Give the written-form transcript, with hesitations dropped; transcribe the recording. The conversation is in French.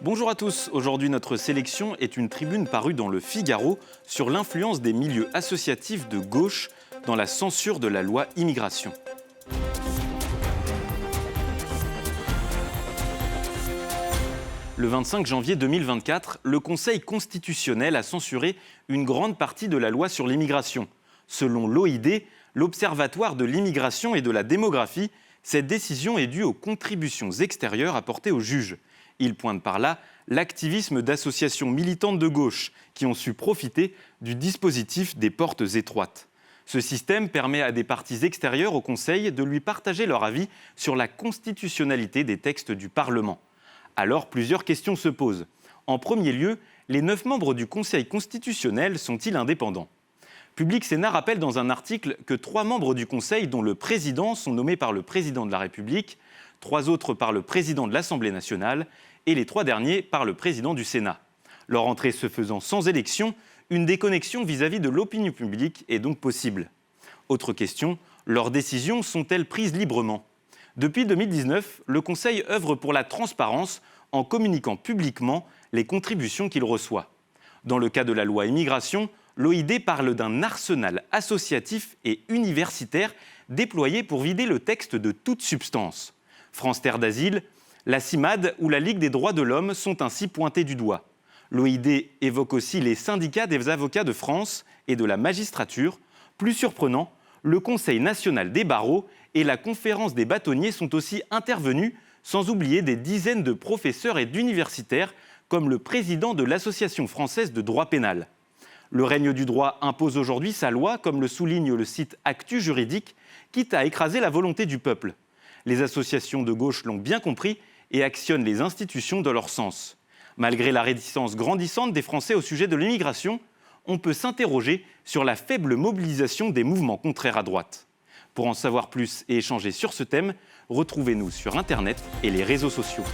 Bonjour à tous, aujourd'hui notre sélection est une tribune parue dans le Figaro sur l'influence des milieux associatifs de gauche dans la censure de la loi immigration. Le 25 janvier 2024, le Conseil constitutionnel a censuré une grande partie de la loi sur l'immigration. Selon l'OID, l'Observatoire de l'immigration et de la démographie, cette décision est due aux contributions extérieures apportées aux juges. Il pointe par là l'activisme d'associations militantes de gauche qui ont su profiter du dispositif des portes étroites. Ce système permet à des partis extérieurs au Conseil de lui partager leur avis sur la constitutionnalité des textes du Parlement. Alors, plusieurs questions se posent. En premier lieu, les 9 membres du Conseil constitutionnel sont-ils indépendants ? Public Sénat rappelle dans un article que 3 membres du Conseil, dont le président, sont nommés par le président de la République, 3 autres par le président de l'Assemblée nationale et les 3 derniers par le président du Sénat. Leur entrée se faisant sans élection, une déconnexion vis-à-vis de l'opinion publique est donc possible. Autre question, leurs décisions sont-elles prises librement ? Depuis 2019, le Conseil œuvre pour la transparence en communiquant publiquement les contributions qu'il reçoit. Dans le cas de la loi immigration, l'OID parle d'un arsenal associatif et universitaire déployé pour vider le texte de toute substance. France Terre d'Asile, la CIMAD ou la Ligue des droits de l'homme sont ainsi pointés du doigt. L'OID évoque aussi les syndicats des avocats de France et de la magistrature. Plus surprenant, le Conseil national des barreaux et la Conférence des bâtonniers sont aussi intervenus, sans oublier des dizaines de professeurs et d'universitaires, comme le président de l'Association française de droit pénal. Le règne du droit impose aujourd'hui sa loi, comme le souligne le site Actu Juridique, quitte à écraser la volonté du peuple. Les associations de gauche l'ont bien compris et actionnent les institutions dans leur sens. Malgré la réticence grandissante des Français au sujet de l'immigration, on peut s'interroger sur la faible mobilisation des mouvements contraires à droite. Pour en savoir plus et échanger sur ce thème, retrouvez-nous sur Internet et les réseaux sociaux.